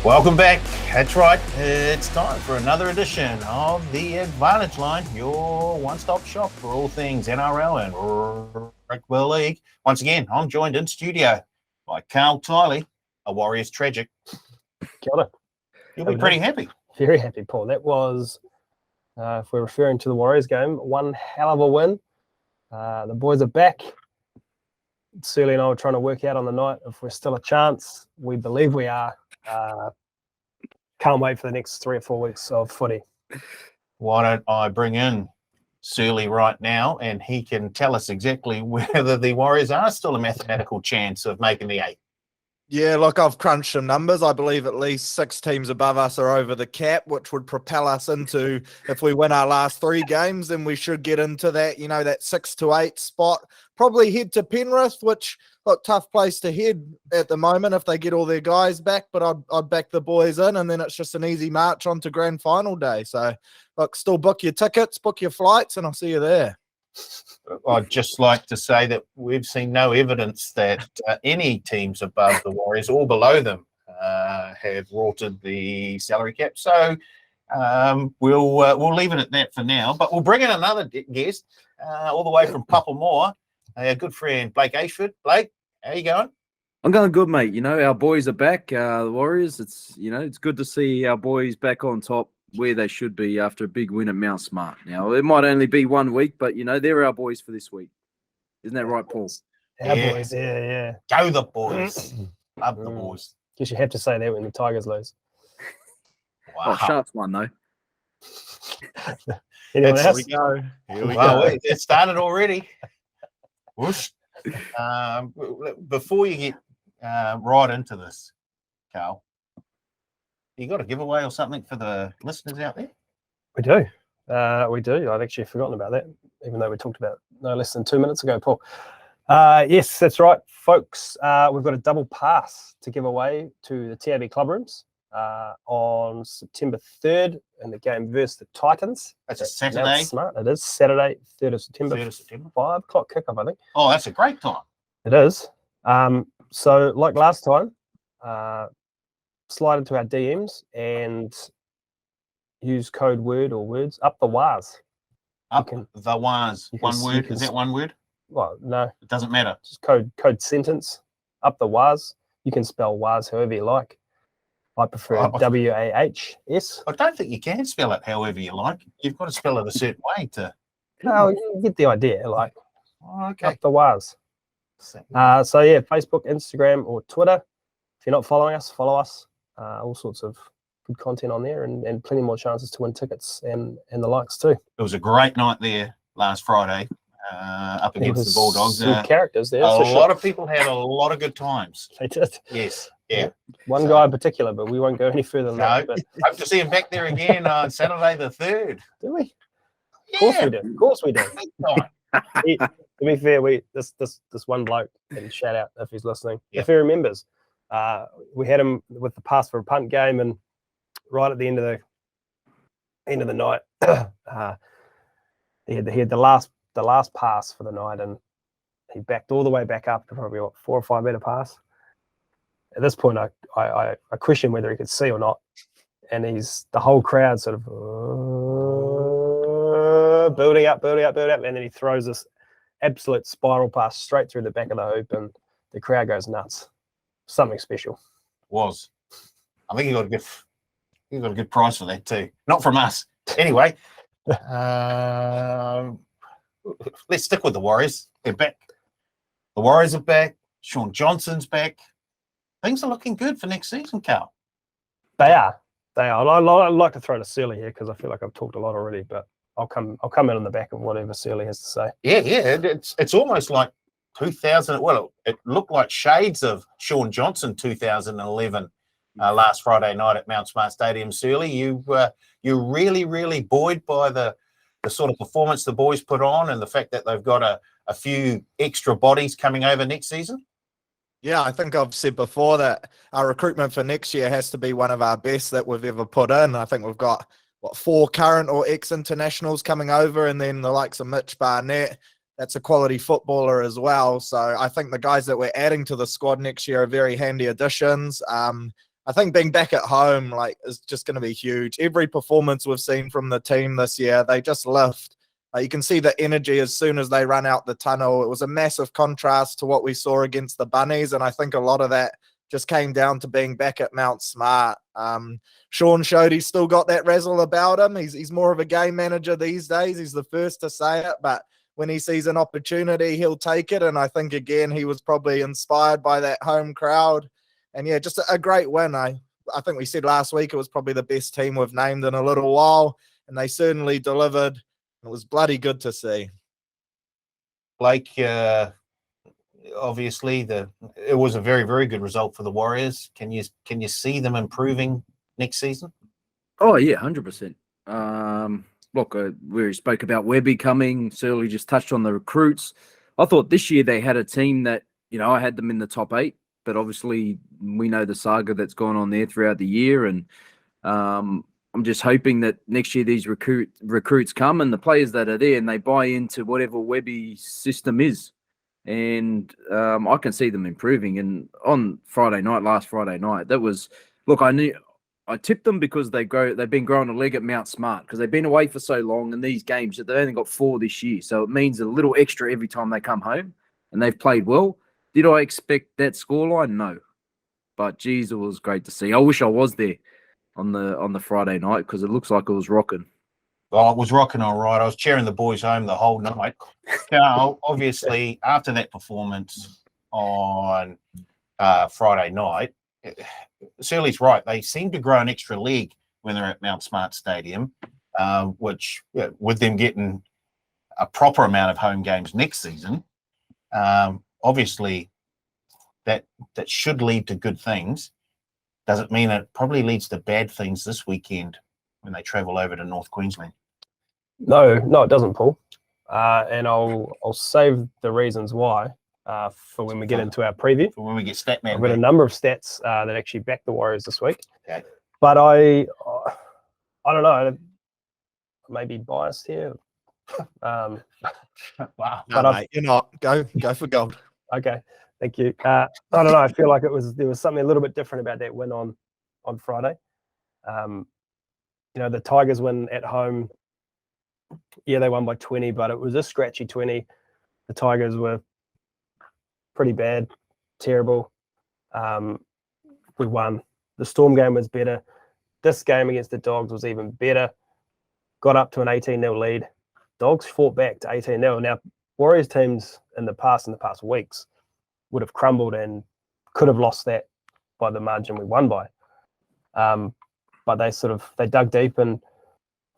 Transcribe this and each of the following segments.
Welcome back. That's right. It's time for another edition of the Advantage Line, your one-stop shop for all things NRL and Rugby League. Once again, I'm joined in studio by Carl Tiley, a Warriors tragic. Kia ora. You'll be pretty happy. Very happy, Paul. That was, if we're referring to the Warriors game, one hell of a win. The boys are back. Surly and I were trying to work out on the night if we're still a chance. We believe we are. Can't wait for the next 3 or 4 weeks of footy. Why don't I bring in Surly right now and he can tell us exactly whether the Warriors are still a mathematical chance of making the 8. Yeah, look, I've crunched some numbers. I believe at least 6 teams above us are over the cap, which would propel us into, if we win our last 3 games, then we should get into that, that 6 to 8 spot. Probably head to Penrith, which, look, tough place to head at the moment if they get all their guys back, but I'd back the boys in, and then it's just an easy march on to grand final day. So, look, still book your tickets, book your flights, and I'll see you there. I'd just like to say that we've seen no evidence that any teams above the Warriors or below them have rorted the salary cap. So we'll leave it at that for now. But we'll bring in another guest all the way from Papamoa, a good friend, Blake Ashford. Blake, how you going? I'm going good, mate. Our boys are back, the Warriors. It's good to see our boys back on top, where they should be after a big win at Mount Smart. Now, it might only be 1 week, but, they're our boys for this week. Isn't that right, Paul? Our boys, yeah. Go the boys. Love the boys. Guess you have to say that when the Tigers lose. Wow. Oh, Sharks won, though. Anyone Here else? we go. It started already. Whoosh. Before you get right into this, Carl, you got a giveaway or something for the listeners out there? We do. I'd actually forgotten about that, even though we talked about no less than 2 minutes ago, Paul. Yes, that's right, folks. We've got a double pass to give away to the TAB Club Rooms on September 3rd in the game versus the Titans. That's a Saturday. Smart. It is Saturday, 3rd of September. 3rd of September. 5 o'clock kickoff, I think. Oh, that's a great time. It is. So, like last time, slide into our DMs and use code word or words up the wires. The wires. One word. Is that one word? Well, no. It doesn't matter. Just code sentence. Up the wires. You can spell wires however you like. I prefer WAHS. I don't think you can spell it however you like. You've got to spell it a certain way to. No, you get the idea. Like, okay. Up the wires. So yeah, Facebook, Instagram, or Twitter. If you're not following us, follow us. All sorts of good content on there and plenty more chances to win tickets and the likes too. It was a great night there last Friday up against the Bulldogs. Good characters there. A lot of people had a lot of good good. They did. Yes. Yeah. One guy in particular, but we won't go any further than that. But hope to see him back there again on Saturday the 3rd. Do we? Of course we do. To be fair, this one bloke, and shout out if he's listening, if he remembers, we had him with the pass for a punt game, and right at the end of the night, he had the last pass for the night, and he backed all the way back up to probably 4 or 5 meter pass. At this point, I question whether he could see or not, and the whole crowd sort of building up, and then he throws this absolute spiral pass straight through the back of the hoop, and the crowd goes nuts. Something special. I think he got a good price for that too. Not from us. Anyway, let's stick with the Warriors. They're back. The Warriors are back. Sean Johnson's back. Things are looking good for next season, Carl. They are. I'd like to throw to Surly here because I feel like I've talked a lot already, but I'll come in on the back of whatever Surly has to say. Yeah. It's almost like 2000. Well, it looked like shades of Sean Johnson 2011 last Friday night at Mount Smart Stadium. Surly, you're really, really buoyed by the sort of performance the boys put on and the fact that they've got a few extra bodies coming over next season. Yeah, I think I've said before that our recruitment for next year has to be one of our best that we've ever put in. I think we've got 4 current or ex-internationals coming over, and then the likes of Mitch Barnett. That's a quality footballer as well. So I think the guys that we're adding to the squad next year are very handy additions. I think being back at home is just going to be huge. Every performance we've seen from the team this year, they just lift. You can see the energy as soon as they run out the tunnel. It was a massive contrast to what we saw against the Bunnies, and I think a lot of that just came down to being back at Mount Smart. Sean showed he's still got that razzle about him. He's more of a game manager these days. He's the first to say it, but when he sees an opportunity, he'll take it. And I think, again, he was probably inspired by that home crowd. And, yeah, just a great win. I think we said last week it was probably the best team we've named in a little while, and they certainly delivered. It was bloody good to see. Blake, obviously, it was a very, very good result for the Warriors. Can you see them improving next season? Oh, yeah, 100%. Look, we spoke about Webby coming. Surly just touched on the recruits. I thought this year they had a team that, I had them in the top 8, but obviously we know the saga that's gone on there throughout the year. And I'm just hoping that next year these recruits come and the players that are there and they buy into whatever Webby's system is. And I can see them improving. And on last Friday night, that was, look, I tipped them because they've been growing a leg at Mount Smart because they've been away for so long, and these games they've only got 4 this year, so it means a little extra every time they come home, and they've played well. Did I expect that scoreline? No, but geez, it was great to see. I wish I was there on the Friday night because it looks like it was rocking. Well, it was rocking all right. I was cheering the boys home the whole night. Now, obviously, after that performance on Friday night, Surly's right. They seem to grow an extra leg when they're at Mount Smart Stadium, which, with them getting a proper amount of home games next season, obviously that should lead to good things. Does it mean it probably leads to bad things this weekend when they travel over to North Queensland? No, it doesn't, Paul. And I'll save the reasons why for when we get into our preview. For when we get Statman. I've got a number of stats that actually back the Warriors this week. Okay. But I don't know. I may be biased here. Wow. No, mate, you're not. Go for gold. Okay, thank you. I don't know. I feel like there was something a little bit different about that win on Friday. The Tigers win at home. Yeah, they won by 20, but it was a scratchy 20. The Tigers were pretty bad, terrible. We won. The Storm game was better. This game against the Dogs was even better. Got up to an 18-0 lead. Dogs fought back to 18-0. Now, Warriors teams in the past weeks would have crumbled and could have lost that by the margin we won by. But they dug deep and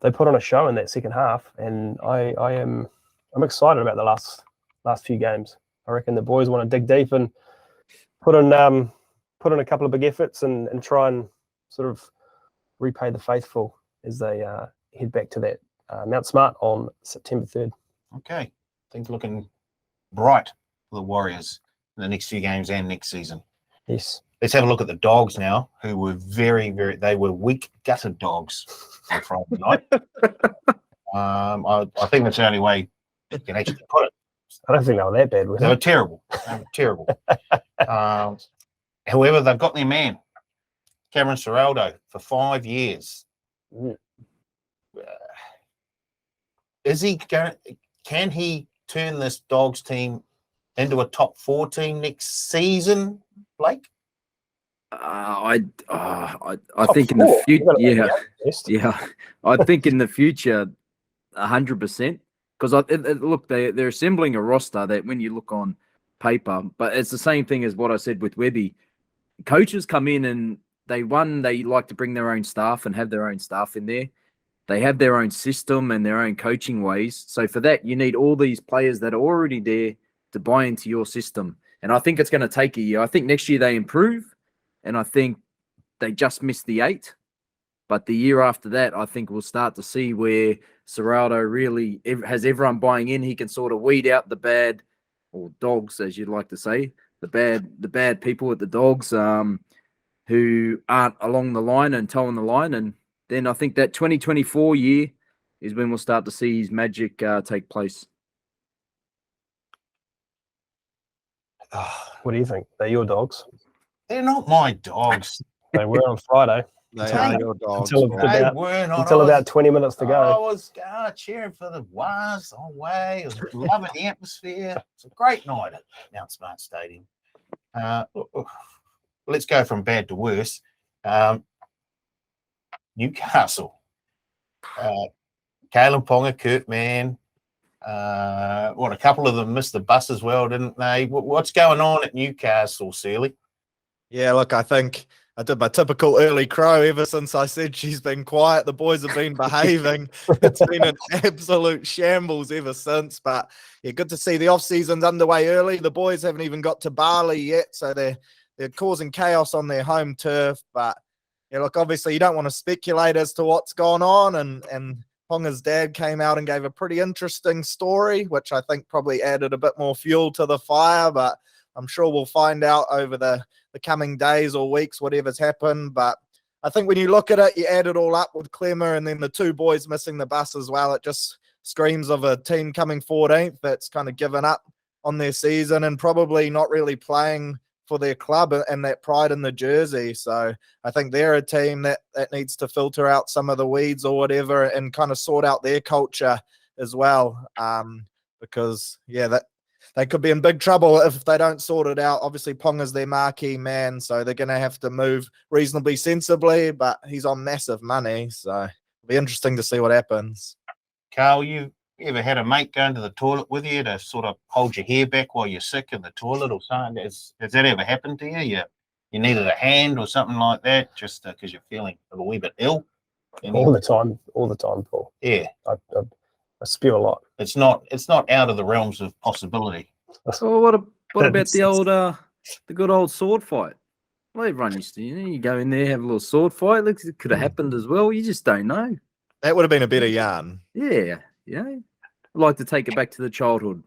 they put on a show in that second half. And I'm excited about the last few games. I reckon the boys want to dig deep and put in a couple of big efforts and try and sort of repay the faithful as they head back to that Mount Smart on September 3rd. Okay. Things looking bright for the Warriors in the next few games and next season. Yes. Let's have a look at the Dogs now, who were they were weak, gutted Dogs on Friday night. I think that's the only way you can actually put it. I don't think they were that bad, were They they? were terrible. However, they've got their man, Cameron Ciraldo, for 5 years. Can he turn this Dogs team into a top 4 team next season, Blake? I think in the future, I think in the future, 100%. Because look, they're assembling a roster that when you look on paper, but it's the same thing as what I said with Webby. Coaches come in and they like to bring their own staff and have their own staff in there. They have their own system and their own coaching ways. So for that, you need all these players that are already there to buy into your system. And I think it's going to take a year. I think next year they improve, and I think they just missed the 8. But the year after that, I think we'll start to see where Ciraldo really has everyone buying in. He can sort of weed out the bad, or dogs, as you'd like to say, the bad people at the Dogs who aren't along the line and towing the line. And then I think that 2024 year is when we'll start to see his magic take place. What do you think? They're your Dogs? They're not my Dogs. They were on Friday They Hey, are your dogs. until boy. They about were not. until I about was- 20 minutes to I go. was cheering for the Wars the whole way. I was loving the atmosphere. It's a great night at Mount Smart Stadium. Let's go from bad to worse. Newcastle. Kalen Ponga, Kurt Mann. A couple of them missed the bus as well, didn't they? What's going on at Newcastle, Sealy? Yeah, look, I think I did my typical early crow ever since I said she's been quiet. The boys have been behaving. It's been an absolute shambles ever since. But yeah, good to see the off-season's underway early. The boys haven't even got to Bali yet, so they're causing chaos on their home turf. But yeah, look, obviously you don't want to speculate as to what's gone on, and Ponga's dad came out and gave a pretty interesting story, which I think probably added a bit more fuel to the fire, but I'm sure we'll find out over the coming days or weeks, whatever's happened. But I think when you look at it, you add it all up with Clemmer and then the two boys missing the bus as well. It just screams of a team coming 14th that's kind of given up on their season and probably not really playing for their club and that pride in the jersey. So I think they're a team that needs to filter out some of the weeds or whatever and kind of sort out their culture as well. Because, yeah, that they could be in big trouble if they don't sort it out. Obviously, Ponga's their marquee man, so they're going to have to move reasonably sensibly, but he's on massive money, so it'll be interesting to see what happens. Carl, you ever had a mate going to the toilet with you to sort of hold your hair back while you're sick in the toilet or something? Has that ever happened to you? You needed a hand or something like that just because you're feeling a wee bit ill? All the time, Paul. Yeah. I spew a lot. It's not out of the realms of possibility. Oh, what about the good old sword fight? Well, everyone used to, you go in there, have a little sword fight. Look, it could have happened as well. You just don't know. That would have been a better yarn. Yeah, I'd like to take it back to the childhood.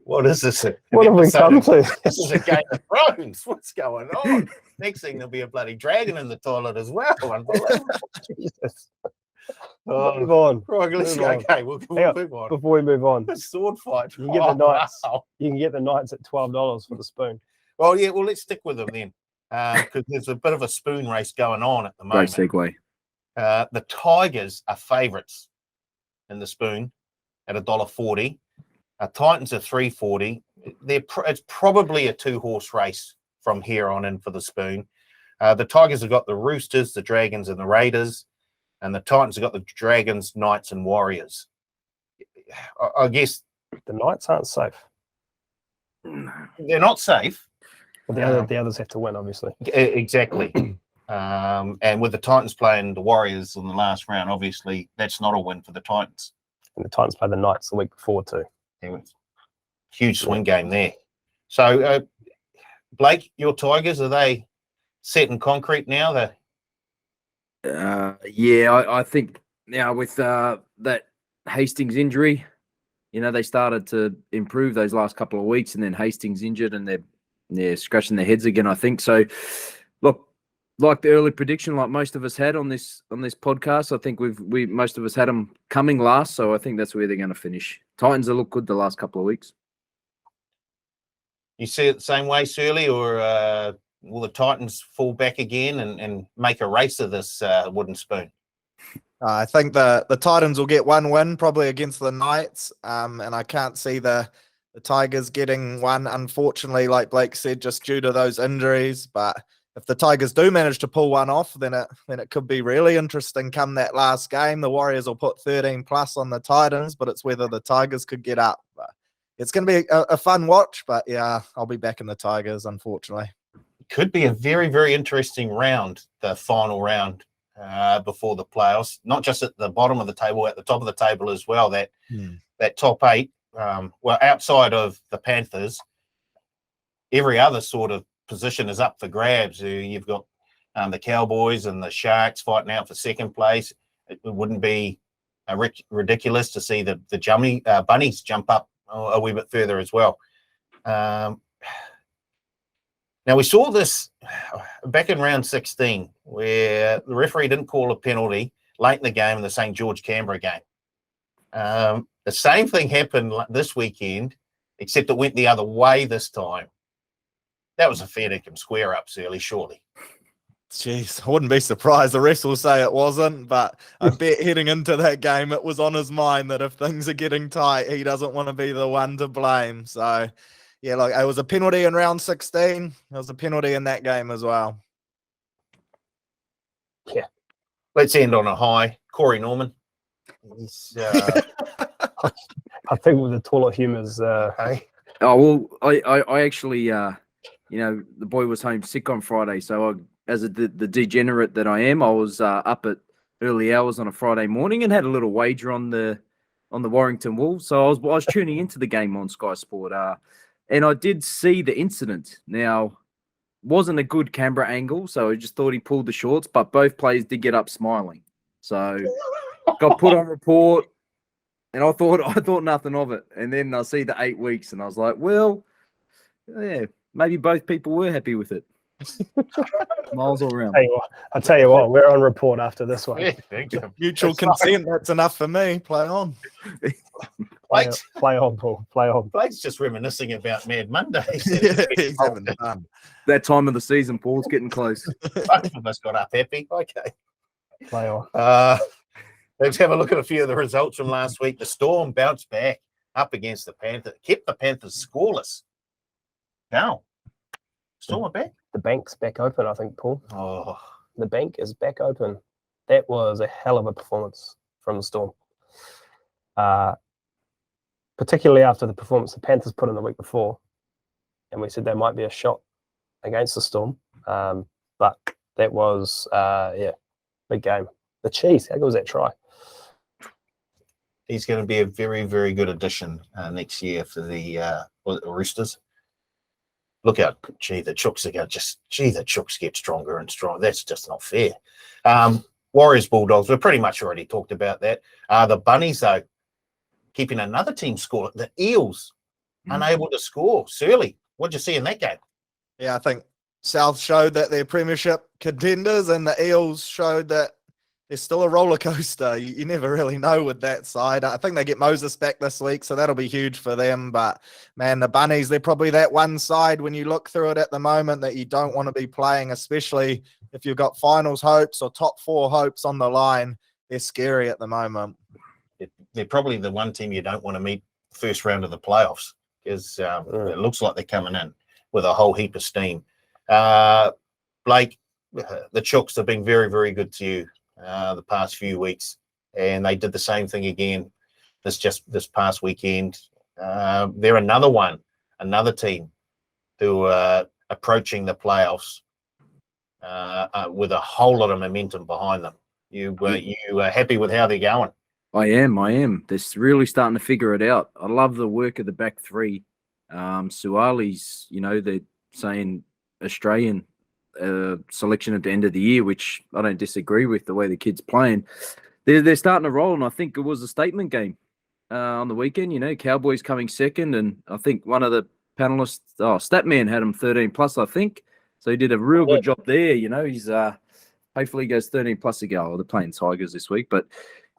What is this? What have we come to? This is a Game of Thrones. What's going on? Next thing, there'll be a bloody dragon in the toilet as well. Unbelievable. Jesus. Oh, Move on. right, let's Move go. on. Okay, we'll Hang on. move on. Before we move on, A sword fight. You can get the knights. Wow. you can get the Knights at $12 for the spoon. Well, yeah, let's stick with them then. Because there's a bit of a spoon race going on at the Great moment. segue. The Tigers are favourites in the spoon at $1.40. Titans are $3.40. It's probably a 2-horse race from here on in for the spoon. The Tigers have got the Roosters, the Dragons, and the Raiders, and the Titans have got the Dragons, Knights, and Warriors. I guess The Knights aren't safe. they're not safe. Well, the others have to win, obviously. Exactly. And with the Titans playing the Warriors in the last round, obviously that's not a win for the Titans. And the Titans play the Knights the week before too. Huge swing game there. So, Blake, your Tigers, are they set in concrete now? I think now with that Hastings injury, they started to improve those last couple of weeks, and then Hastings injured, and they're scratching their heads again, I think. So, look, like the early prediction, like most of us had on this podcast, I think most of us had them coming last. So I think that's where they're going to finish. Titans have looked good the last couple of weeks. You see it the same way, Surly, or will the Titans fall back again and make a race of this wooden spoon? I think the Titans will get one win, probably against the Knights, and I can't see the Tigers getting one, unfortunately, like Blake said, just due to those injuries. But if the Tigers do manage to pull one off, then it could be really interesting come that last game. The Warriors will put 13 plus on the Titans, but it's whether the Tigers could get up. But it's going to be a fun watch, but yeah, I'll be back in the Tigers, unfortunately. Could be a very, very interesting round, the final round before the playoffs, not just at the bottom of the table, at the top of the table as well. That top 8, outside of the Panthers, every other sort of position is up for grabs. You've got the Cowboys and the Sharks fighting out for second place. It wouldn't be ridiculous to see the Bunnies jump up a wee bit further as well. Now, we saw this back in round 16 where the referee didn't call a penalty late in the game in the St. George-Canberra game. The same thing happened this weekend, except it went the other way this time. That was a fair dinkum square up, Surly, surely. Jeez, I wouldn't be surprised. The rest will say it wasn't, but I bet heading into that game, it was on his mind that if things are getting tight, he doesn't want to be the one to blame. So, yeah, look, it was a penalty in round 16. There was a penalty in that game as well. Yeah. Let's end on a high. Corey Norman. He's, I think with the toilet humours, hey, Oh well, I actually, you know, the boy was home sick on Friday, so I, as the degenerate that I am, I was up at early hours on a Friday morning and had a little wager on the Warrington Wolves. So I was tuning into the game on Sky Sport, and I did see the incident. Now, wasn't a good camera angle, so I just thought he pulled the shorts, but both players did get up smiling. So got put on report. And I thought nothing of it. And then I see the 8 weeks and I was like, well, yeah, maybe both people were happy with it. Smiles all around. I'll tell you what, we're on report after this one. yeah, thank you. Mutual consent, that's enough for me. Play on. Play on, Paul. Play on. Blake's just reminiscing about Mad Mondays. Yeah, he's having fun. That time of the season, Paul's getting close. Both of us got up happy. Okay. Play on. Let's have a look at a few of the results from last week. The Storm bounced back up against the Panthers, kept the Panthers scoreless. Now, Storm are back. The bank's back open, I think, Paul. Oh, The bank is back open. That was a hell of a performance from the Storm. Particularly after the performance the Panthers put in the week before. And we said there might be a shot against the Storm. But that was, big game. The Chiefs, how good was that try? he's going to be a very, very good addition next year for the Roosters. Look out, the Chooks are going the Chooks get stronger and stronger. That's just not fair. Warriors, Bulldogs, we've pretty much already talked about that. The Bunnies, though, keeping another team score. The Eels, unable to score. Surly, what'd you see in that game? Yeah, I think South showed that they're premiership contenders and the Eels showed that it's still a roller coaster. You never really know with that side. I think they get Moses back this week, so that'll be huge for them. But, man, the Bunnies, they're probably that one side when you look through it at the moment that you don't want to be playing, especially if you've got finals hopes or top four hopes on the line. They're scary at the moment. They're probably the one team you don't want to meet first round of the playoffs because it looks like they're coming in with a whole heap of steam. Blake, the Chooks have been very, very good to you the past few weeks, and they did the same thing again this past weekend. They're another team who are approaching the playoffs with a whole lot of momentum behind them. You are happy with how they're going? I am. They're really starting to figure it out. I love the work of the back three. Suali's, they're saying Australian selection at the end of the year, which I don't disagree with the way the kid's playing. They're starting to roll, and I think it was a statement game on the weekend. Cowboys coming second, and I think one of the panelists, Statman, had him 13 plus, I think. So he did a real good job there. He's hopefully he goes 13 plus a go. They're playing Tigers this week, but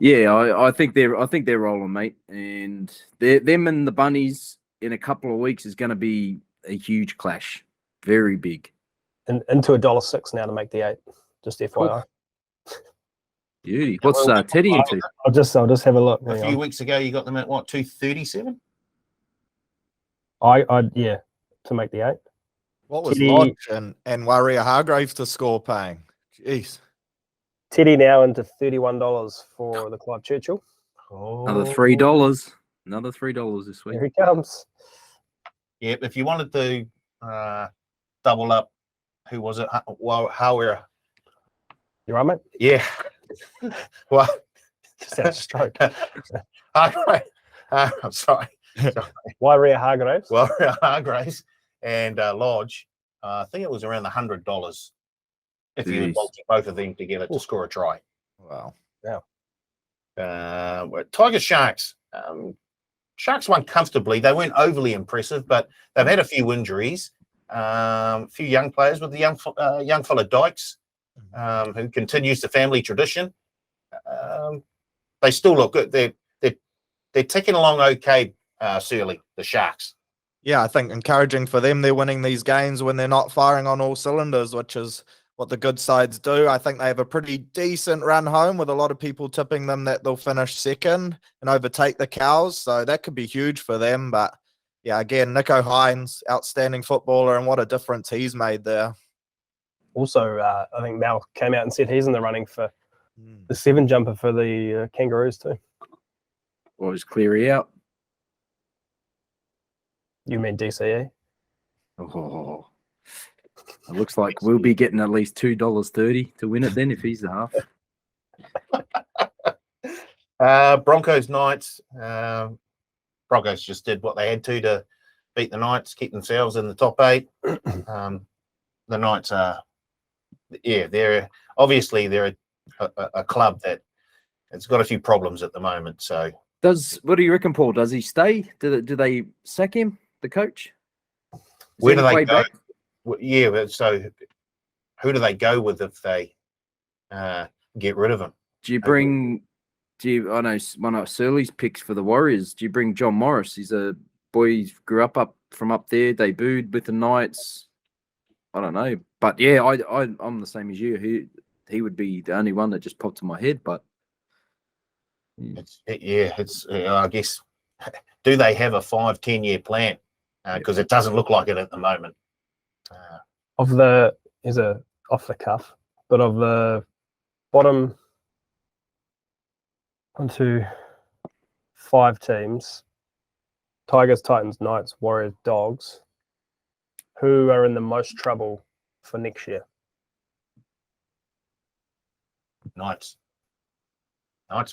yeah, I think they're rolling, mate. And them and the Bunnies in a couple of weeks is going to be a huge clash, very big. And into $1.06 now to make the 8. Just FYI. Beauty. What's Teddy into? I'll just have a look. A few weeks ago, you got them at what, 237? To make the 8. What was Lodge and Warrior Hargraves to score paying? Jeez. Teddy now into $31 for the Clive Churchill. Another $3. Another $3 this week. Here he comes. Yeah, if you wanted to double up, who was it? Howard. You right, mate? Yeah. Well, Just had a stroke. I'm sorry. Warrior Hargraves. Hargraves and Lodge. I think it was around the $100 if you multi both of them together to score a try. Wow. Yeah. Tiger Sharks. Sharks won comfortably. They weren't overly impressive, but they've had a few injuries. A few young players with the young fella Dykes, who continues the family tradition. They still look good. They're ticking along okay, Surly, the Sharks. Yeah, I think encouraging for them. They're winning these games when they're not firing on all cylinders, which is what the good sides do. I think they have a pretty decent run home with a lot of people tipping them that they'll finish second and overtake the Cows. So that could be huge for them. But yeah, again, Nico Hines, outstanding footballer, and what a difference he's made there. Also, I think Mal came out and said he's in the running for the 7 jumper for the Kangaroos too. Or is Cleary out? You mean DCE? Oh, it looks like we'll be getting at least $2.30 to win it then if he's the half. Broncos Knights. Broncos just did what they had to beat the Knights, keep themselves in the top 8. The Knights are, they're obviously a club that it's got a few problems at the moment. So, what do you reckon, Paul? Does he stay? Do they sack him, the coach? Where do they go? Yeah, so who do they go with if they get rid of him? I know one of Surly's picks for the Warriors. Do you bring John Morris? He's a boy who grew up from up there, debuted with the Knights. I don't know. But yeah, I'm the same as you. He would be the only one that just popped in my head. But I guess, do they have a 5-10 year plan? Because it doesn't look like it at the moment. Off the cuff, but of the bottom 1, 2, 5 teams, Tigers, Titans, Knights, Warriors, Dogs, who are in the most trouble for next year? Knights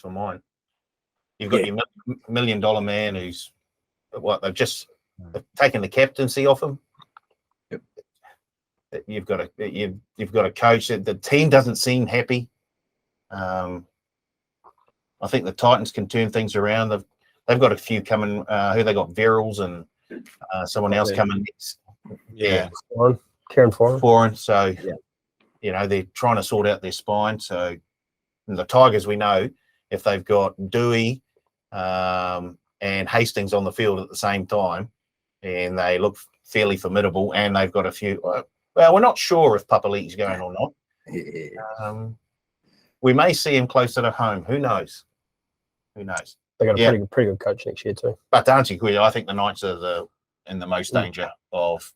for mine. You've got your $1 million man who's they've taken the captaincy off him. Yep. You've got a coach that the team doesn't seem happy. I think the Titans can turn things around. They've got a few coming. Who they got? Verrills and someone else coming next. Yeah. Kieran Foran. So they're trying to sort out their spine. So the Tigers, we know, if they've got Dewey and Hastings on the field at the same time, and they look fairly formidable, and they've got a few. Well, we're not sure if Papali'i's going or not. yeah. We may see him closer to home. Who knows? They got a pretty good coach next year too. But to answer your question, I think the Knights are in the most danger of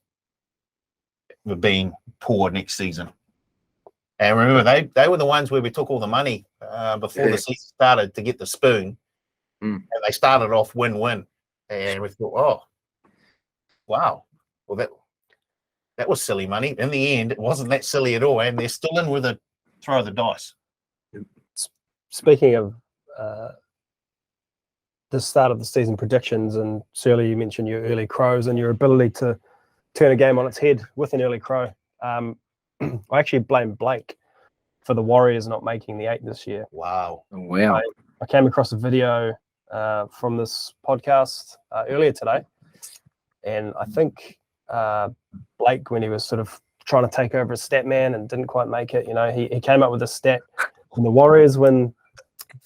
being poor next season. And remember, they were the ones where we took all the money before the season started to get the spoon. And they started off win-win. And we thought, oh, wow. Well, that was silly money. In the end, it wasn't that silly at all. And they're still in with a throw of the dice. Speaking of the start of the season predictions, and Surly, you mentioned your early crows and your ability to turn a game on its head with an early crow. I actually blame Blake for the Warriors not making the 8 this year. Wow. I came across a video from this podcast earlier today, and I think Blake, when he was sort of trying to take over as stat man and didn't quite make it, he came up with a stat. When the Warriors win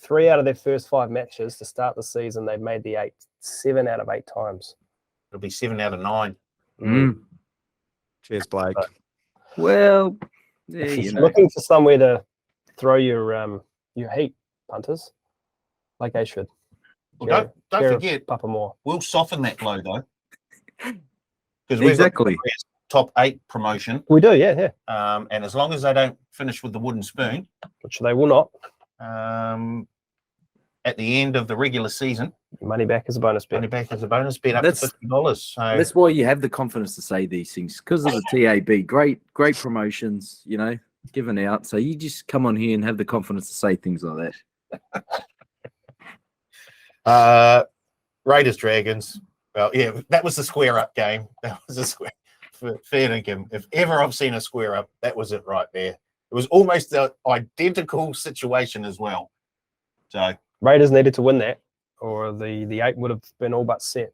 3 out of their first 5 matches to start the season, they've made the 8 7 out of 8 times. It'll be 7 out of 9. Cheers, Blake. Well, if you're looking for somewhere to throw your heat, punters, like they should. Well, don't forget, Papa Moore. We'll soften that blow though, because we've got top 8 promotion. We do, yeah. And as long as they don't finish with the wooden spoon, which they will not, at the end of the regular season, money back as a bonus bet. Money back as a bonus bet up to $50. So that's why you have the confidence to say these things, because of the TAB. Great promotions, given out. So you just come on here and have the confidence to say things like that. Raiders Dragons. Well, yeah, that was the square up game. That was a square. Fair dinkum. If ever I've seen a square up, that was it right there. It was almost the identical situation as well. So Raiders needed to win that, or the 8 would have been all but set.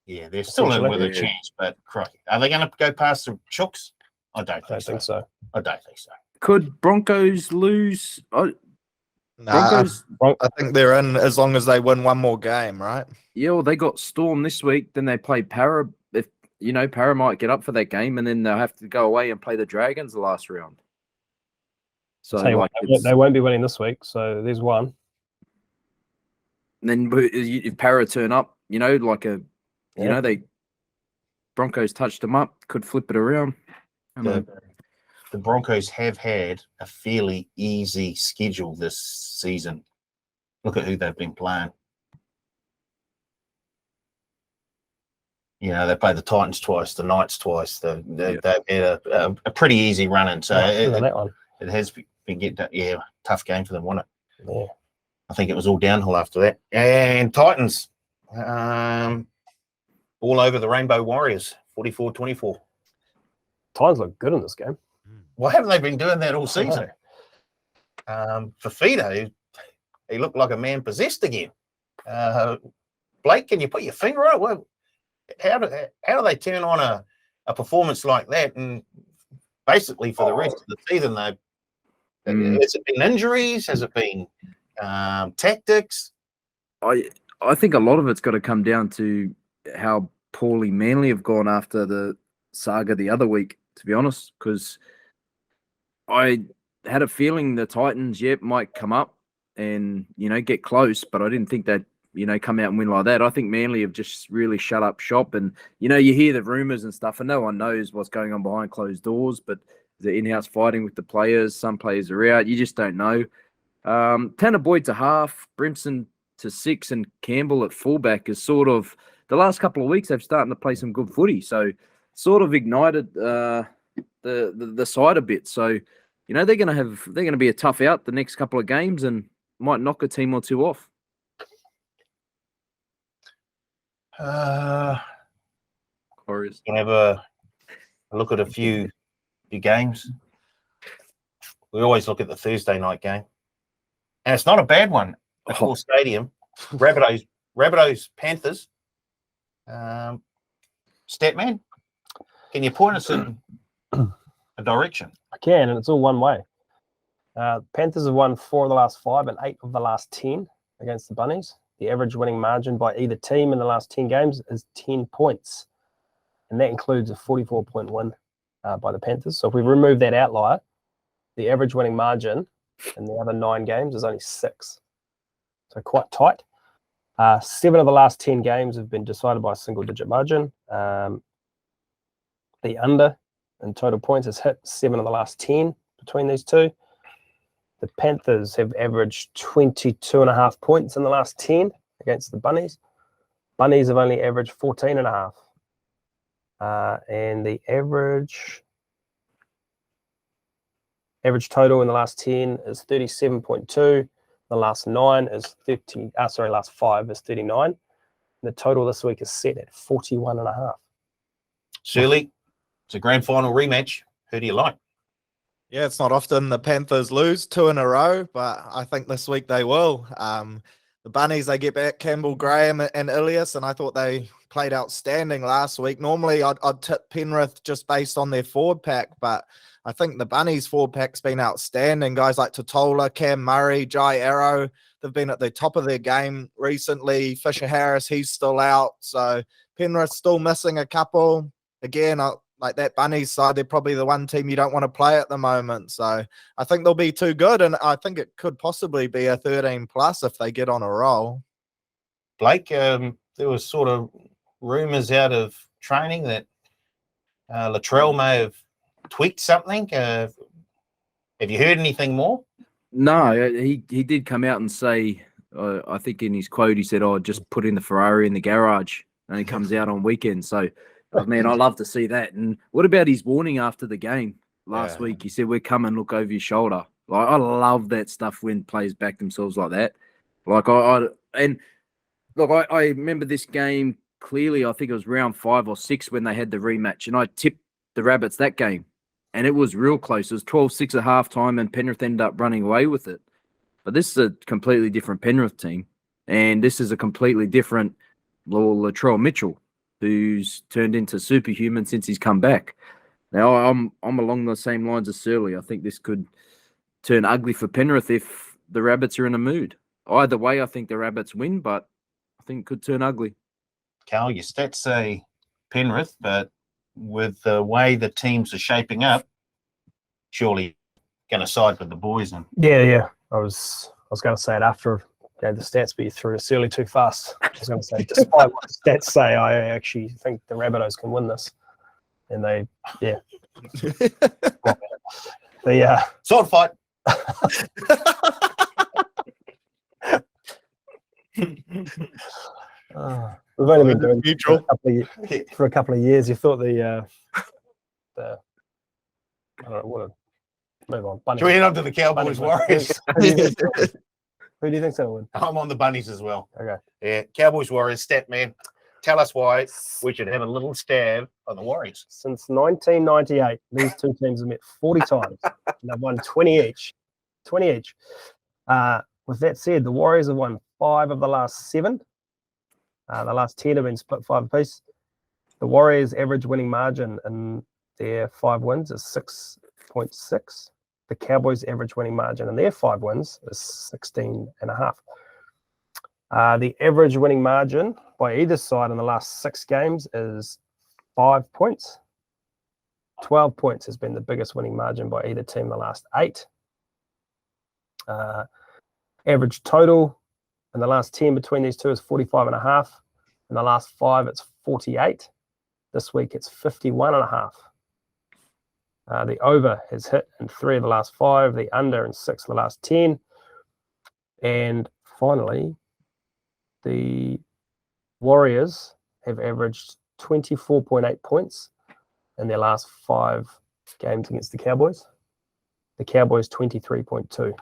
Yeah, they're still in with a chance, but crikey. Are they going to go past the Chooks? I don't think so. I don't think so. Could Broncos lose? Nah, Broncos, I think they're in as long as they win one more game, right? yeah, well, they got Storm this week. Then they play Para. If Para might get up for that game, and then they'll have to go away and play the Dragons the last round. So Tell you like, what, they won't be winning this week, so there's one. then if Para turn up, they Broncos touched them up, could flip it around. The Broncos have had a fairly easy schedule this season. Look at who they've been playing. They play the Titans twice, the Knights twice. They've had a pretty easy run in. So it has been getting tough game for them, wasn't it? Yeah. I think it was all downhill after that. And Titans, all over the Rainbow Warriors, 44-24. Titans look good in this game. Why haven't they been doing that all season? Fafita, he looked like a man possessed again. Blake, can you put your finger on it? Well, how do they turn on a performance like that? And basically for the rest of the season, has it been injuries? Has it been tactics? I think a lot of it's got to come down to how poorly Manly have gone after the saga the other week, to be honest, because I had a feeling the Titans, might come up and, get close, but I didn't think that, come out and win like that. I think Manly have just really shut up shop, and, you hear the rumours and stuff, and no one knows what's going on behind closed doors, but the in-house fighting with the players, some players are out, you just don't know. Tanner Boyd to half, Brimson to 6, and Campbell at fullback is sort of, the last couple of weeks they've started to play some good footy, so sort of ignited the side a bit. So, they're going to be a tough out the next couple of games and might knock a team or two off. Warriors can have a look at a few games. We always look at the Thursday night game, and it's not a bad one at Full Stadium. Rabbitohs Panthers. Statman, can you point us in a direction? I can, and it's all one way. Panthers have won 4 of the last 5 and 8 of the last 10 against the Bunnies. The average winning margin by either team in the last 10 games is 10 points, and that includes a 44-point win by the Panthers. So if we remove that outlier, the average winning margin in the other 9 games is only 6. So quite tight. 7 of the last 10 games have been decided by a single-digit margin. The under in total points has hit 7 of the last 10 between these two. The Panthers have averaged 22.5 points in the last 10 against the Bunnies. Bunnies have only averaged 14.5. And the average total in the last 10 is 37.2. The last 9 is last 5 is 39. The total this week is set at 41.5. Shirley, it's a grand final rematch. Who do you like? Yeah, it's not often the Panthers lose 2 in a row, but I think this week they will. The Bunnies, they get back Campbell, Graham, and Ilias, and I thought they played outstanding last week. Normally, I'd tip Penrith just based on their forward pack, but I think the Bunnies forward pack's been outstanding. Guys like Totola, Cam Murray, Jai Arrow, they've been at the top of their game recently. Fisher Harris, he's still out. So Penrith's still missing a couple. Again, like that Bunnies side, they're probably the one team you don't want to play at the moment. So I think they'll be too good, and I think it could possibly be a 13+ if they get on a roll. Blake, there was sort of rumours out of training that Latrell may have tweaked something. Have you heard anything more? No, he did come out and say, I think in his quote, he said, just put in the Ferrari in the garage, and he comes out on weekends. So, man, I love to see that. And what about his warning after the game last week? He said, we're coming, look over your shoulder. Like, I love that stuff when players back themselves like that. Like, I remember this game clearly. I think it was round 5 or 6 when they had the rematch, and I tipped the Rabbits that game. And it was real close. It was 12-6 at halftime, and Penrith ended up running away with it. But this is a completely different Penrith team. And this is a completely different Latrell Mitchell, who's turned into superhuman since he's come back. Now, I'm along the same lines as Surly. I think this could turn ugly for Penrith if the Rabbits are in a mood. Either way, I think the Rabbits win, but I think it could turn ugly. Cal, your stats say Penrith, but with the way the teams are shaping up, surely going to side with the boys. And Yeah. I was going to say it after the stats, but you threw it silly too fast. I was going to say, despite what the stats say, I actually think the Rabbitohs can win this. And they, sword fight. We've only been doing Neutral. for a couple of years. You thought the I don't know what. Move on. Bunnies. Should we head on to the Cowboys Warriors? Who do you think's going to win? I'm on the Bunnies as well. Okay. Yeah, Cowboys Warriors. Stat man, tell us why we should have a little stab on the Warriors. Since 1998, these two teams have met 40 times. And they've won 20 each. 20 each. With that said, the Warriors have won 5 of the last 7. The last 10 have been split 5 apiece. The Warriors' average winning margin in their 5 wins is 6.6. The Cowboys' average winning margin in their 5 wins is 16.5. The average winning margin by either side in the last 6 games is 5 points. 12 points has been the biggest winning margin by either team in the last 8. Average total in the last 10 between these two is 45.5. In the last 5, it's 48. This week, it's 51.5. The over has hit in 3 of the last 5, the under in 6 of the last 10. And finally, the Warriors have averaged 24.8 points in their last 5 games against the Cowboys. The Cowboys 23.2.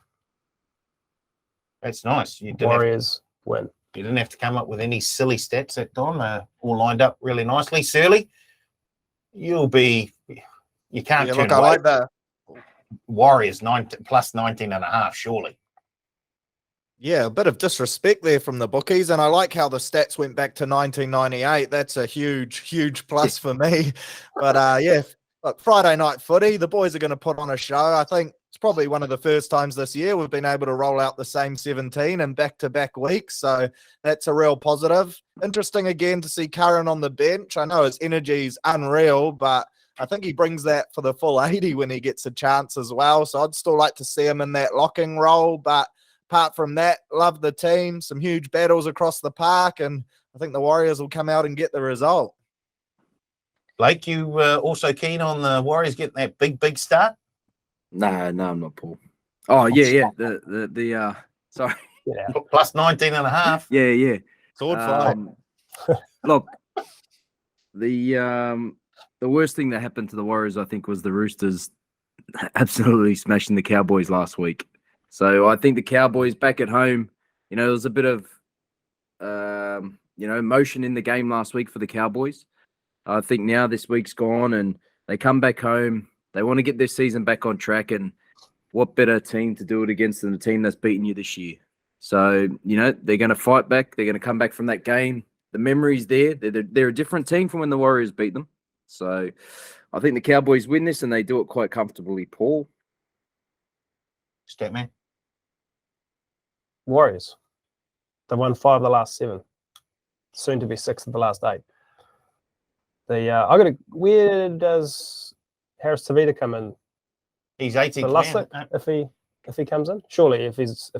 That's nice. Warriors win. You didn't have to come up with any silly stats that time. All lined up really nicely. Surly, you can't turn look, I away. like that. Warriors plus 19.5, surely. Yeah, a bit of disrespect there from the bookies, and I like how the stats went back to 1998. That's a huge plus for me. But look, Friday night footy, the boys are going to put on a show. I think it's probably one of the first times this year we've been able to roll out the same 17 in back-to-back weeks, so that's a real positive. Interesting again to see Curran on the bench. I know his energy is unreal, but I think he brings that for the full 80 when he gets a chance as well, so I'd still like to see him in that locking role, but apart from that, love the team, some huge battles across the park, and I think the Warriors will come out and get the result. Blake, you also keen on the Warriors getting that big start? No, I'm not, Paul. Oh, yeah. The sorry. Yeah. Plus 19.5. Yeah. Sword fight. Look, the worst thing that happened to the Warriors, I think, was the Roosters absolutely smashing the Cowboys last week. So I think the Cowboys back at home, there was a bit of, emotion in the game last week for the Cowboys. I think now this week's gone and they come back home. They want to get their season back on track, and what better team to do it against than the team that's beaten you this year? So, they're going to fight back. They're going to come back from that game. The memory's there. They're a different team from when the Warriors beat them. So I think the Cowboys win this, and they do it quite comfortably. Paul? Statman? Warriors. They won 5 of the last 7. Soon to be 6 of the last 8. Where does Harris Tavita come in? He's 18. For Lussick, if he comes in? Surely if he's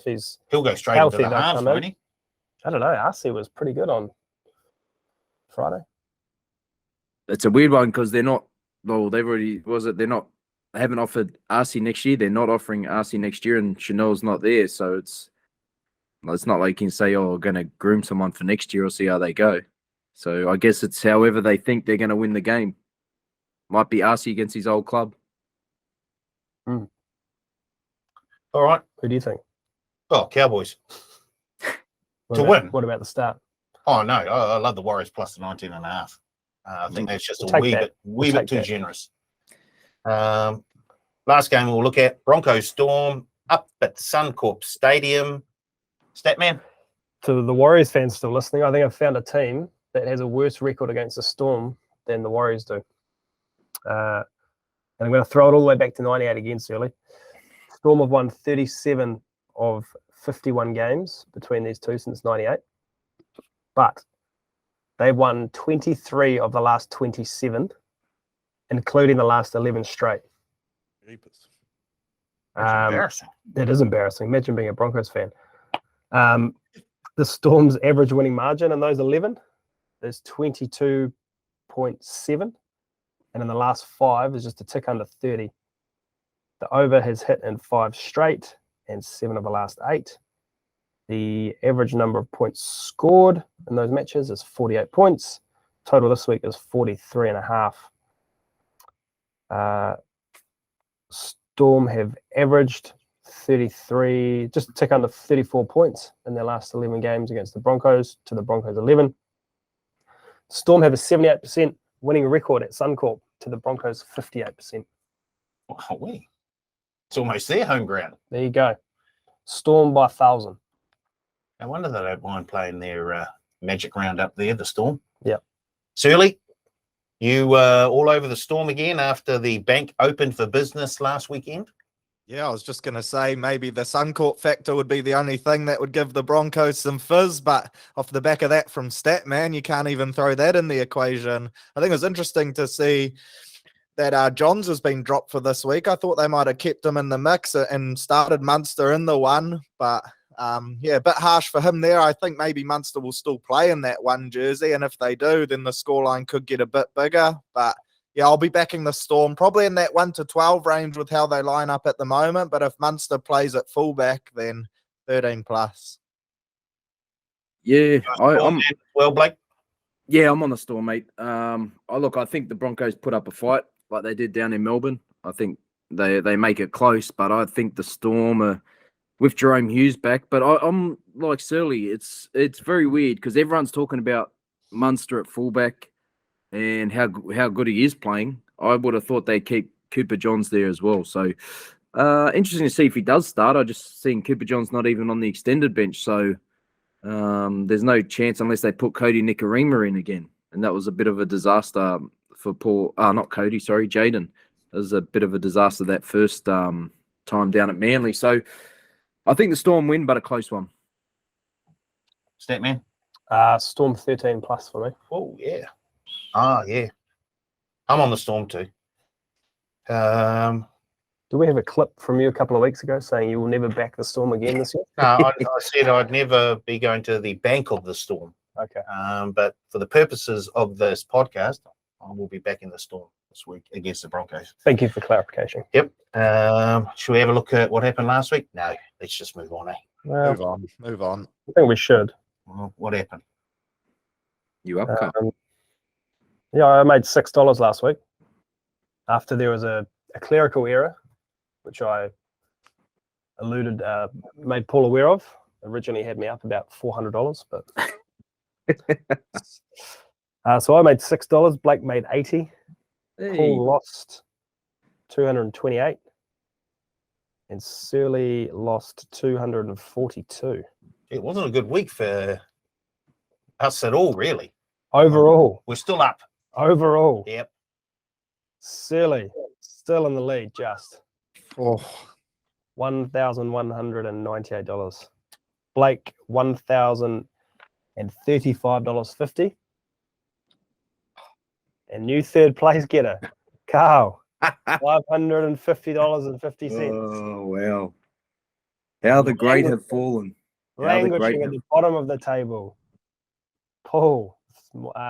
He'll go straight healthy, into the they'll halves, come in. won't he? I don't know. Arcee was pretty good on Friday. It's a weird one because they're not. Well, they've already they're not. They haven't offered Arcee next year. They're not offering Arcee next year, and Chanel's not there. So it's not like you can say, "Oh, we're going to groom someone for next year or see how they go." So I guess it's however they think they're going to win the game. Might be Arcee against his old club. Mm. All right. Who do you think? Oh, Cowboys. What To about- win? What about the start? Oh, no. I love the Warriors plus the 19.5. I think that's just We'll a take wee that. bit too generous. Last game we'll look at, Broncos Storm up at Suncorp Stadium. Statman? To the Warriors fans still listening, I think I've found a team that has a worse record against the Storm than the Warriors do. And I'm going to throw it all the way back to 98 again, Surly. Storm have won 37 of 51 games between these two since 98. But they've won 23 of the last 27, including the last 11 straight. That's embarrassing. That is embarrassing. Imagine being a Broncos fan. The Storm's average winning margin in those 11 is 22.7. And in the last 5 is just a tick under 30. The over has hit in 5 straight and 7 of the last 8. The average number of points scored in those matches is 48 points. Total this week is 43.5. Storm have averaged 33, just a tick under 34 points in their last 11 games against the Broncos to the Broncos 11. Storm have a 78% winning record at Suncorp to the Broncos 58%. Wow, it's almost their home ground. There you go. Storm by 1,000. No wonder they don't mind playing their magic round up there, the Storm. Yep. Surly, you all over the Storm again after the bank opened for business last weekend? Yeah, I was just going to say maybe the Suncorp factor would be the only thing that would give the Broncos some fizz, but off the back of that from Statman, you can't even throw that in the equation. I think it was interesting to see that Johns has been dropped for this week. I thought they might have kept him in the mix and started Munster in the one, but yeah, a bit harsh for him there. I think maybe Munster will still play in that one jersey, and if they do, then the scoreline could get a bit bigger, but yeah, I'll be backing the Storm probably in that 1 to 12 range with how they line up at the moment. But if Munster plays at fullback, then 13 plus. Yeah, I'm well, Blake. Yeah, I'm on the Storm, mate. I think the Broncos put up a fight like they did down in Melbourne. I think they make it close, but I think the Storm are with Jerome Hughes back. But I'm like Surly. It's very weird because everyone's talking about Munster at fullback and how good he is playing. I would have thought they'd keep Cooper Johns there as well. So interesting to see if he does start. I just seen Cooper Johns not even on the extended bench. So there's no chance unless they put Cody Nikorima in again. And that was a bit of a disaster for Jaden. It was a bit of a disaster that first time down at Manly. So I think the Storm win, but a close one. Statman? Storm 13 plus for me. Oh, yeah. Yeah. I'm on the Storm too. Do we have a clip from you a couple of weeks ago saying you will never back the Storm again this year? No, I said I'd never be going to the bank of the Storm. Okay. But for the purposes of this podcast, I will be backing the Storm this week against the Broncos. Thank you for clarification. Yep. Should we have a look at what happened last week? No, let's just move on, eh? Well, Move on. I think we should. Well, what happened? You up, Carl? Yeah, I made $6 last week after there was a clerical error, which I made Paul aware of. Originally had me up about $400, but so I made $6. Blake made 80. Hey. Paul lost 228, and Surly lost 242. It wasn't a good week for us at all, really. Overall, We're still up. Yep. Surly still in the lead, just $1,198. Blake $1,035.50. And new third place getter, Carl, $550.50. Oh, wow. How the great have fallen. Languishing at the bottom of the table. Paul,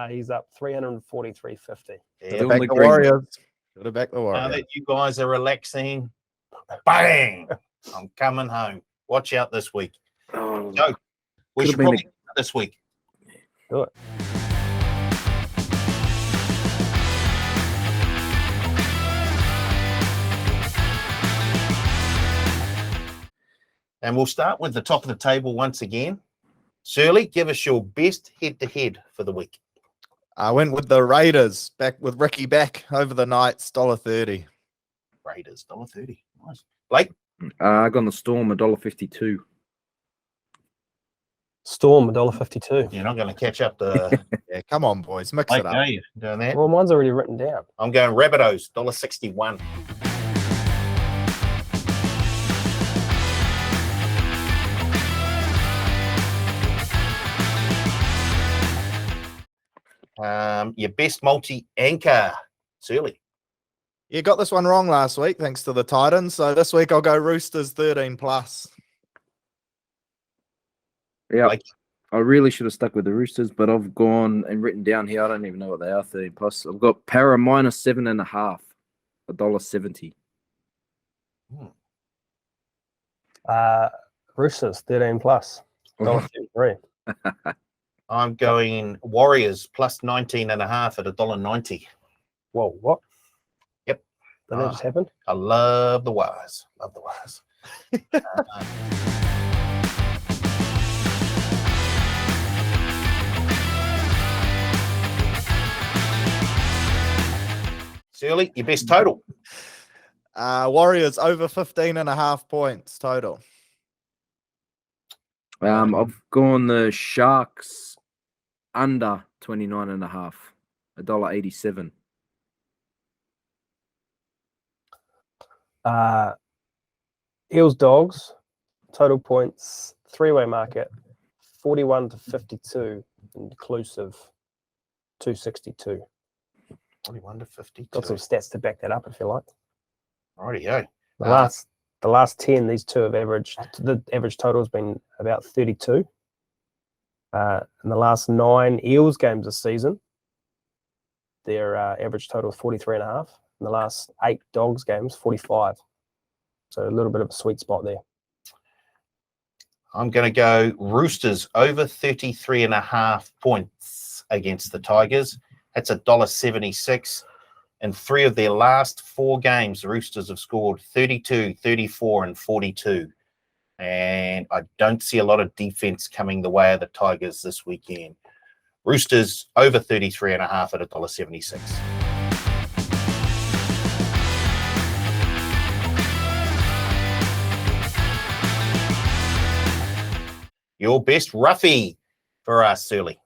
he's up $343.50. Yeah, Back the Warriors. Gotta back the now Warriors. that you guys are relaxing, bang! I'm coming home. Watch out this week. Oh, So we Could've should been probably do it this week. Do it. And we'll start with the top of the table once again. Surly, give us your best head-to-head for the week. I went with the Raiders, back with Ricky back over the Knights, $1.30. Raiders, $1.30. Nice. Blake? I got on the Storm, $1.52. Storm, $1.52. You're not going to catch up to Yeah, come on, boys, mix Blake, it up. are you? Doing that? Well, mine's already written down. I'm going Rabbitohs, $1.61. Your best multi-anchor, Surly. You got this one wrong last week, thanks to the Titans. So this week I'll go Roosters 13 plus. Yeah, Like- I really should have stuck with the Roosters, but I've gone and written down here. I don't even know what they are. 13 plus. I've got Para minus 7.5, $1.70. Roosters 13 plus. $1.33. I'm going Warriors plus 19.5 at $1.90. Whoa, what? Yep. Did that just happen? I love the Wires. Love the Wires. Surly, your best total. Warriors over 15.5 points total. I've gone the Sharks under 29.5, $1.87. Eels Dogs, total points, three-way market, 41 to 52, inclusive 262. 41 to 52. Got some stats to back that up if you like. Rightio. The last 10, these two have averaged, the average total has been about 32. In the last 9 Eels games this season, their average total is 43.5. In the last 8 Dogs games, 45. So a little bit of a sweet spot there. I'm going to go Roosters over 33.5 points against the Tigers. That's $1.76. In 3 of their last 4 games, the Roosters have scored 32, 34, and 42. And I don't see a lot of defense coming the way of the Tigers this weekend. Roosters over 33.5 at $1.76. Your best roughie for us, Surly.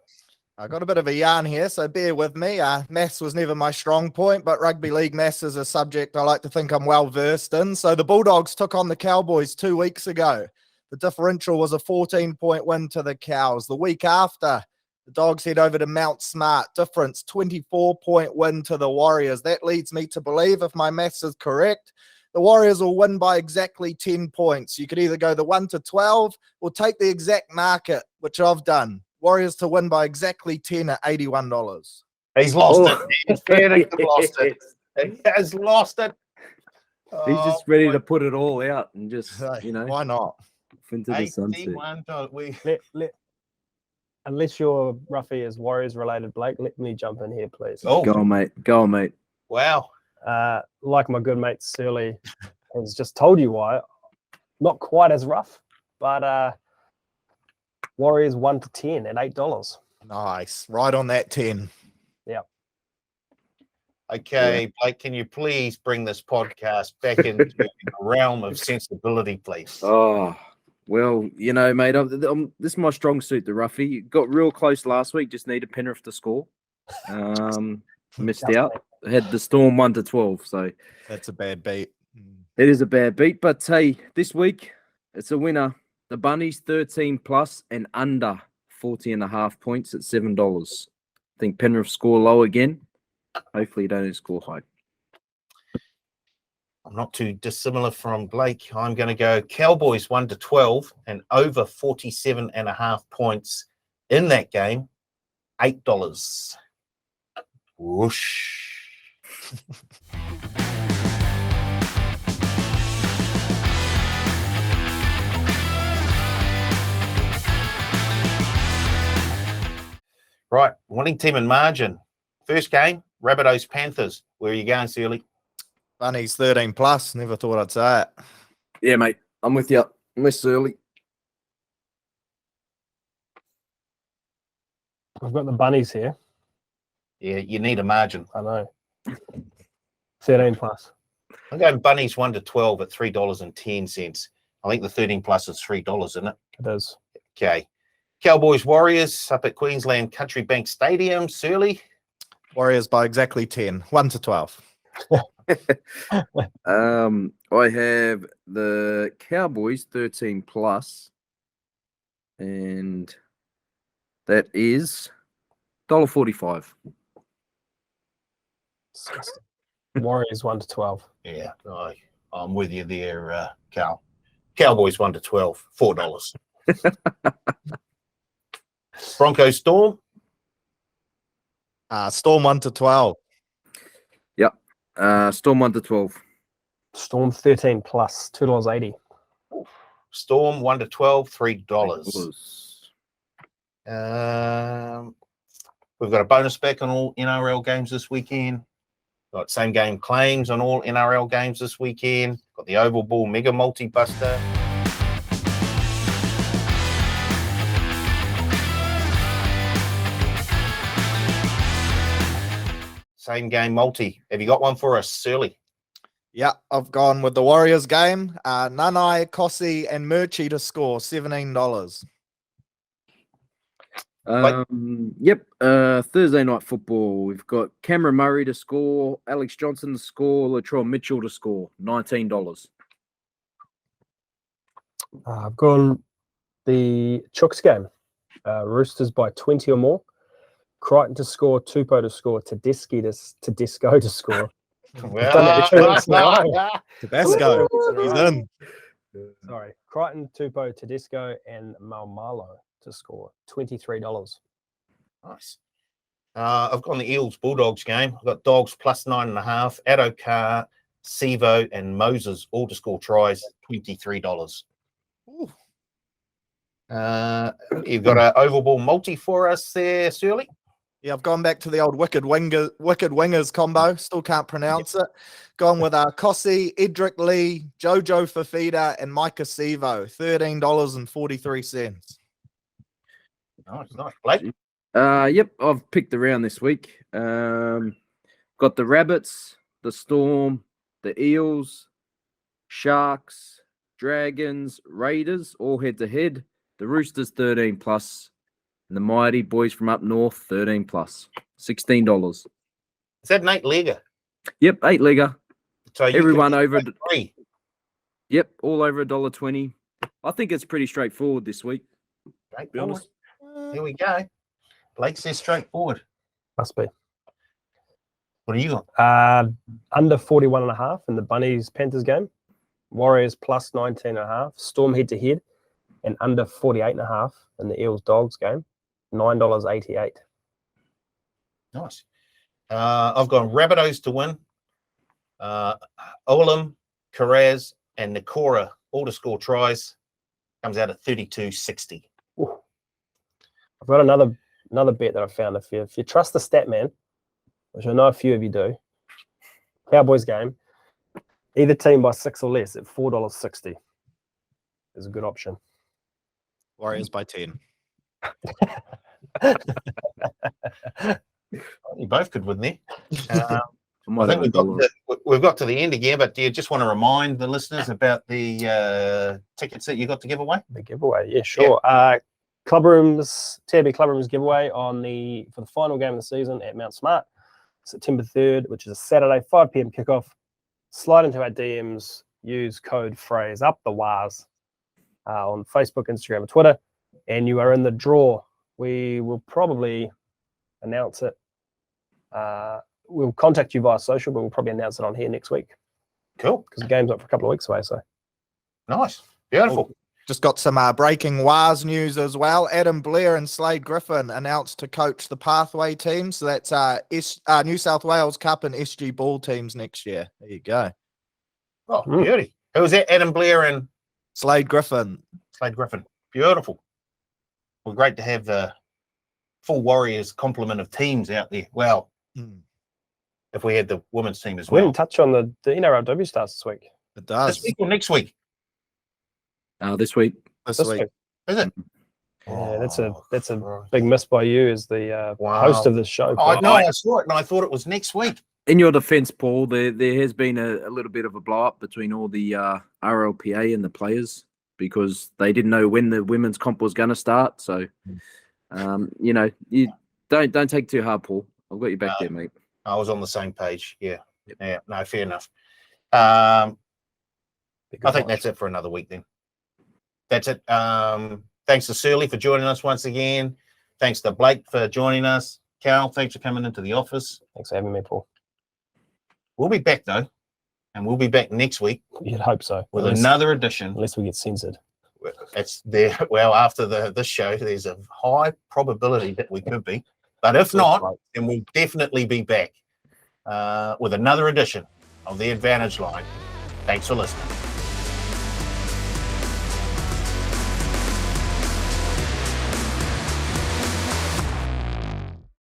I got a bit of a yarn here, so bear with me. Maths was never my strong point, but rugby league maths is a subject I like to think I'm well versed in. So the Bulldogs took on the Cowboys 2 weeks ago. The differential was a 14-point win to the Cows. The week after, the Dogs head over to Mount Smart. Difference, 24-point win to the Warriors. That leads me to believe, if my maths is correct, the Warriors will win by exactly 10 points. You could either go the 1 to 12 or take the exact market, which I've done. Warriors to win by exactly 10 at $81. He's lost Oh. it. He's fair to lost it. He has lost it. He's just ready to put it all out and just, Why not? into the sunset. Let unless your roughie is Warriors related, Blake, let me jump in here, please. Oh, Go on, mate. Go on, mate. wow. Like my good mate Surly has just told you why, not quite as rough, but Warriors 1 to 10 at $8. Nice. Right on that 10. Okay, Blake, can you please bring this podcast back into the realm of sensibility, please? Oh, well, mate, this is my strong suit, the roughie. Got real close last week, just needed Penrith to score. Missed out. Had the Storm 1 to 12, so That's a bad beat. it is a bad beat. But hey, this week it's a winner. The Bunnies 13 plus and under 40.5 points at $7. I think Penrith score low again. Hopefully, don't score high. I'm not too dissimilar from Blake. I'm going to go Cowboys 1 to 12 and over 47.5 points in that game. $8. Whoosh. Right, winning team and margin. First game, Rabbitohs Panthers. Where are you going, Sealy? Bunnies 13 plus. Never thought I'd say it. Yeah, mate. I'm with you. Miss early. I've got the Bunnies here. Yeah, you need a margin. I know. 13 plus. I'm going Bunnies 1 to 12 at $3.10. I think the 13 plus is $3, isn't it? It is. Okay. Cowboys Warriors up at Queensland Country Bank Stadium. Surly. Warriors by exactly 10. 1 to 12. I have the Cowboys 13 plus, and that is $1.45. Disgusting. Warriors 1 to 12. Yeah, I'm with you there, Cal. Cowboys 1 to 12, $4. Broncos Storm. Storm 1 to 12. Yep. Storm 1 to 12. Storm 13 plus $2.80. Storm 1 to 12, $3. We've got a bonus back on all NRL games this weekend. Got same game claims on all NRL games this weekend. Got the Oval Ball Mega Multi Buster. Same game multi. Have you got one for us, Surly? Yeah, I've gone with the Warriors game. Nanai, Kossi, and Murchie to score $17. Yep. Thursday night football. We've got Cameron Murray to score, Alex Johnson to score, Latrell Mitchell to score. $19. I've gone the Chooks game. Roosters by 20 or more. Crichton to score, Tupou to score, Tedeschi to Disco to score. Well, Tabasco. He's in. Sorry. Crichton, Tupou, Tedesco, and Malmalo to score. $23. Nice. I've gone the Eels Bulldogs game. I've got Dogs plus 9.5. Adokar, Sivo, and Moses all to score tries. $23. You've got an oval ball multi for us there, Shirley. Yeah, I've gone back to the old wicked wingers combo. Still can't pronounce it. Gone with Kossi, Edric Lee, Jojo Fafita, and Micah Sivo. $13.43. Nice. Blake? Yep, I've picked around this week. Got the Rabbits, the Storm, the Eels, Sharks, Dragons, Raiders, all head-to-head. The Roosters, 13 plus. And the Mighty Boys from up north, 13 plus. $16. Is that an 8-legger? Yep, 8-legger. So everyone over 3. Yep, all over $1.20. I think it's pretty straightforward this week. To be honest. Here we go. Blake says straightforward. Must be. What do you got? Under 41.5 in the Bunnies Panthers game. Warriors plus 19.5. Storm head to head. And under 48.5 in the Eels Dogs game. $9.88. Nice. I've gone Rabbitohs to win. Olam, Carraz, and Nakora all to score tries. Comes out at 32.60. I've got another bet that I found. If you trust the stat man, which I know a few of you do, Cowboys game, either team by 6 or less at $4.60 is a good option. Warriors by 10. You both could win there. I I think we've got to the end again, but do you just want to remind the listeners about the tickets that you got to give away? The giveaway, yeah, sure. Yeah. TAB Clubrooms giveaway for the final game of the season at Mount Smart, September 3rd, which is a Saturday, 5 p.m. kickoff. Slide into our DMs, use code phrase up the wires on Facebook, Instagram, and Twitter, and you are in the draw. We will probably announce it. We'll contact you via social, but we'll probably announce it on here next week. Cool. Because the game's up for a couple of weeks away. So nice. Beautiful. Cool. Just got some breaking WARS news as well. Adam Blair and Slade Griffin announced to coach the Pathway team. So that's New South Wales Cup and SG Ball teams next year. There you go. Oh, beauty. Who was that? Adam Blair and Slade Griffin. Slade Griffin. Beautiful. Well, great to have the full Warriors complement of teams out there. Well, if we had the women's team as well. We didn't touch on the NRLW starts this week. It does. This week or next week? This week. This week. Is it? Yeah, that's a big miss by you as the host of this show. I saw it and I thought it was next week. In your defense, Paul, there has been a little bit of a blow up between all the RLPA and the players because they didn't know when the women's comp was going to start. So, you don't take it too hard, Paul. I've got you back there, mate. I was on the same page. Yeah. Yep. Yeah. No, fair enough. I think that's it for another week then. That's it. Thanks to Surly for joining us once again. Thanks to Blake for joining us. Cal, thanks for coming into the office. Thanks for having me, Paul. We'll be back, though, and we'll be back next week You'd hope so. with another edition. Unless we get censored. It's there. Well, after this show, there's a high probability that we could be. But if not, then we'll definitely be back with another edition of The Advantage Line. Thanks for listening.